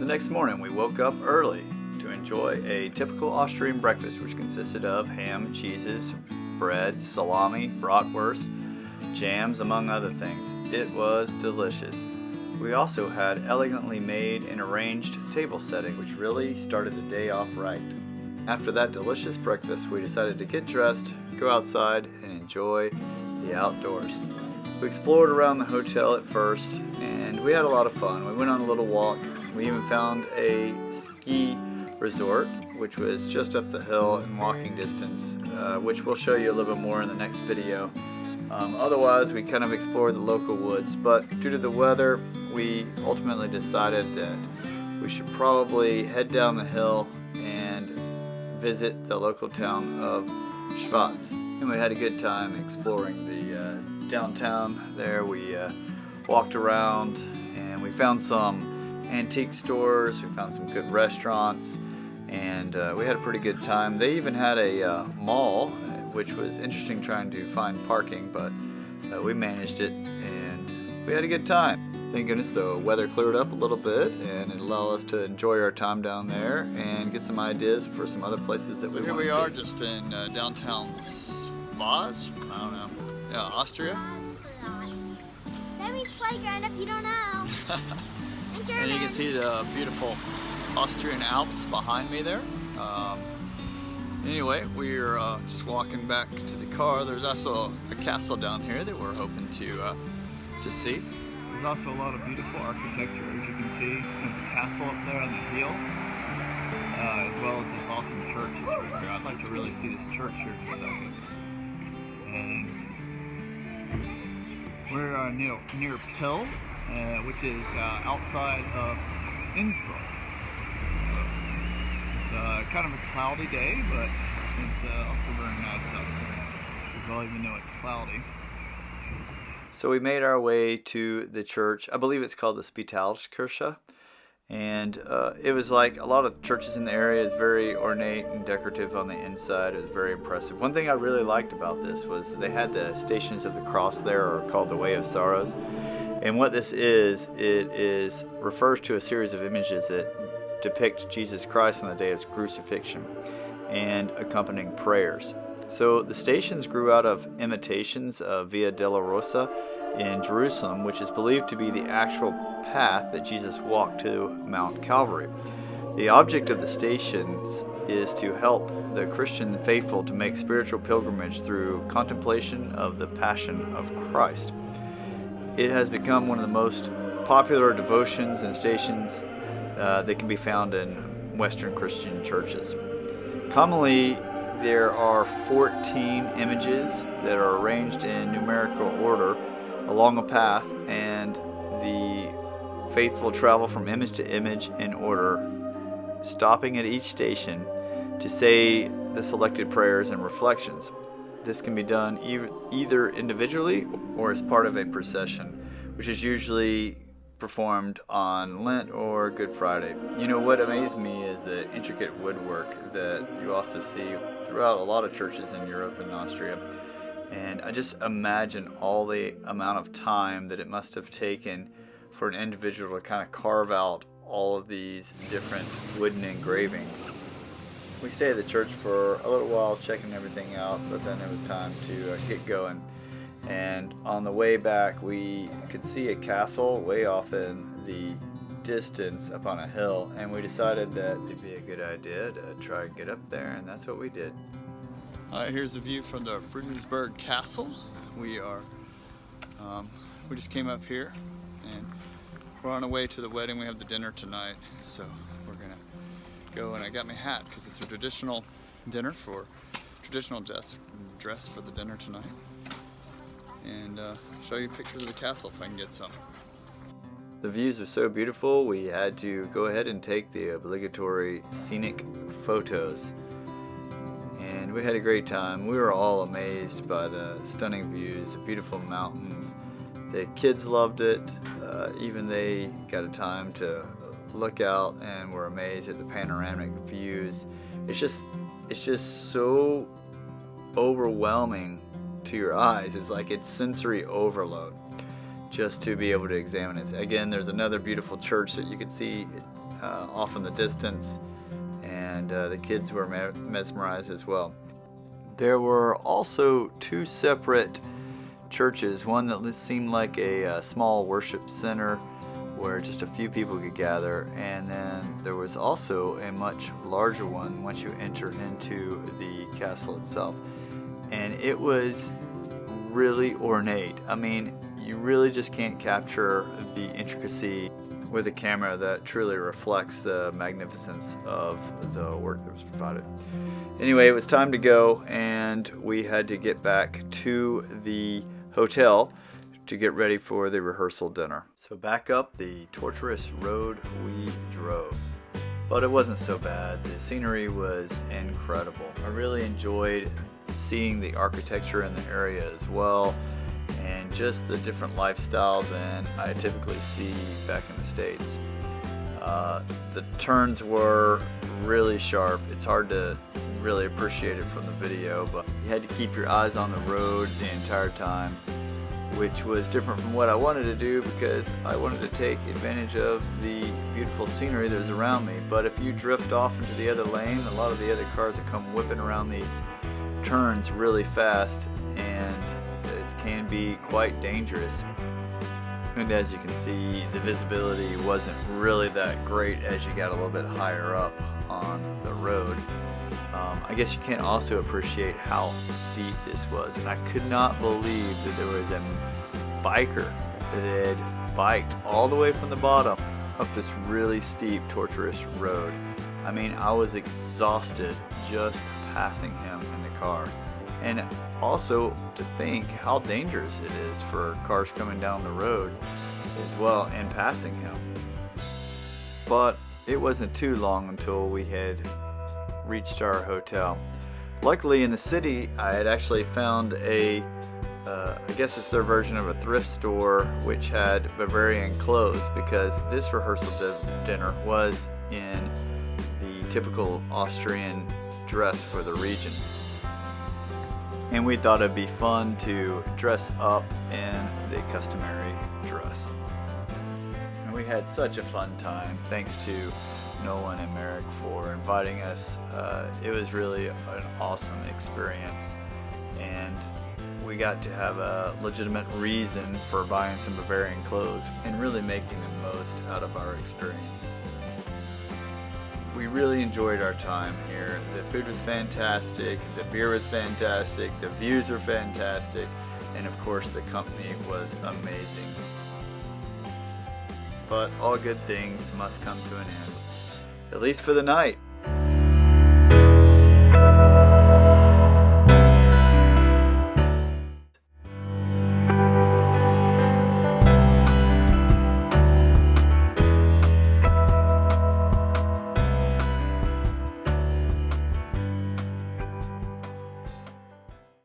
next morning, we woke up early to enjoy a typical Austrian breakfast, which consisted of ham, cheeses, bread, salami, bratwurst, jams, among other things. It was delicious. We also had elegantly made and arranged table setting, which really started the day off right. After that delicious breakfast, we decided to get dressed, go outside, and enjoy the outdoors. We explored around the hotel at first, and we had a lot of fun. We went on a little walk. We even found a ski resort, which was just up the hill in walking distance, which we'll show you a little bit more in the next video. Otherwise, we kind of explored the local woods, but due to the weather, we ultimately decided that we should probably head down the hill and visit the local town of Schwarz. And we had a good time exploring the downtown there. We walked around and we found some antique stores, we found some good restaurants, and we had a pretty good time. They even had a mall, which was interesting trying to find parking, but we managed it and we had a good time. Thank goodness the weather cleared up a little bit and it allowed us to enjoy our time down there and get some ideas for some other places that we want to see. Here we are just in downtown Schwarz, I don't know, yeah, Austria. That means playground if you don't know. And you can see the beautiful Austrian Alps behind me there. Anyway, we're just walking back to the car. There's also a castle down here that we're hoping to see. There's also a lot of beautiful architecture, as you can see. There's a castle up there on the hill, as well as this awesome church that's right here. I'd like to really see this church here for a second. And we're near Pill, which is outside of Innsbruck. It's kind of a cloudy day, but it's also very nice out there, as well, even though it's cloudy. So we made our way to the church. I believe it's called the Spitalskirche. And it was like a lot of churches in the area. Is very ornate and decorative on the inside. It was very impressive. One thing I really liked about this was they had the Stations of the Cross there, or called the Way of Sorrows. And what this is, refers to a series of images that depict Jesus Christ on the day of his crucifixion and accompanying prayers. So the stations grew out of imitations of Via Dolorosa in Jerusalem, which is believed to be the actual path that Jesus walked to Mount Calvary. The object of the stations is to help the Christian faithful to make spiritual pilgrimage through contemplation of the Passion of Christ. It has become one of the most popular devotions and stations that can be found in Western Christian churches. Commonly, there are 14 images that are arranged in numerical order along a path, and the faithful travel from image to image in order, stopping at each station to say the selected prayers and reflections. This can be done either individually or as part of a procession, which is usually performed on Lent or Good Friday. You know, what amazed me is the intricate woodwork that you also see throughout a lot of churches in Europe and Austria. And I just imagine all the amount of time that it must have taken for an individual to kind of carve out all of these different wooden engravings. We stayed at the church for a little while checking everything out, but then it was time to get going. And on the way back, we could see a castle way off in the distance up on a hill, and we decided that it'd be a good idea to try and get up there, and that's what we did. Alright, here's the view from the Friedrichsburg Castle. We just came up here, and we're on our way to the wedding. We have the dinner tonight, so we're gonna go, and I got my hat because it's a traditional dinner for traditional dress for the dinner tonight. And show you pictures of the castle if I can get some. The views are so beautiful, we had to go ahead and take the obligatory scenic photos. And we had a great time. We were all amazed by the stunning views, the beautiful mountains. The kids loved it. Even they got a time to look out and were amazed at the panoramic views. It's just so overwhelming to your eyes. It's like it's sensory overload just to be able to examine it. Again, there's another beautiful church that you can see off in the distance, and the kids were mesmerized as well. There were also two separate churches, one that seemed like a small worship center where just a few people could gather, and then there was also a much larger one once you enter into the castle itself, and it was really ornate. I mean, you really just can't capture the intricacy with a camera that truly reflects the magnificence of the work that was provided. Anyway, it was time to go, and we had to get back to the hotel to get ready for the rehearsal dinner. So back up the tortuous road we drove. But it wasn't so bad. The scenery was incredible. I really enjoyed seeing the architecture in the area as well, and just the different lifestyle than I typically see back in the States. The turns were really sharp. It's hard to really appreciate it from the video, but you had to keep your eyes on the road the entire time, which was different from what I wanted to do because I wanted to take advantage of the beautiful scenery that was around me. But if you drift off into the other lane, a lot of the other cars that come whipping around these turns really fast, and it can be quite dangerous. And as you can see, the visibility wasn't really that great as you got a little bit higher up on the road. I guess you can also appreciate how steep this was, and I could not believe that there was a biker that had biked all the way from the bottom up this really steep, tortuous road. I mean, I was exhausted just passing him in the car. And also to think how dangerous it is for cars coming down the road as well and passing him. But it wasn't too long until we had reached our hotel. Luckily in the city I had actually found I guess it's their version of a thrift store which had Bavarian clothes, because this rehearsal dinner was in the typical Austrian dress for the region. And we thought it'd be fun to dress up in the customary dress. And we had such a fun time, thanks to Nolan and Merrick for inviting us. It was really an awesome experience, and we got to have a legitimate reason for buying some Bavarian clothes and really making the most out of our experience. We really enjoyed our time here. The food was fantastic, the beer was fantastic, the views were fantastic, and of course the company was amazing. But all good things must come to an end, at least for the night.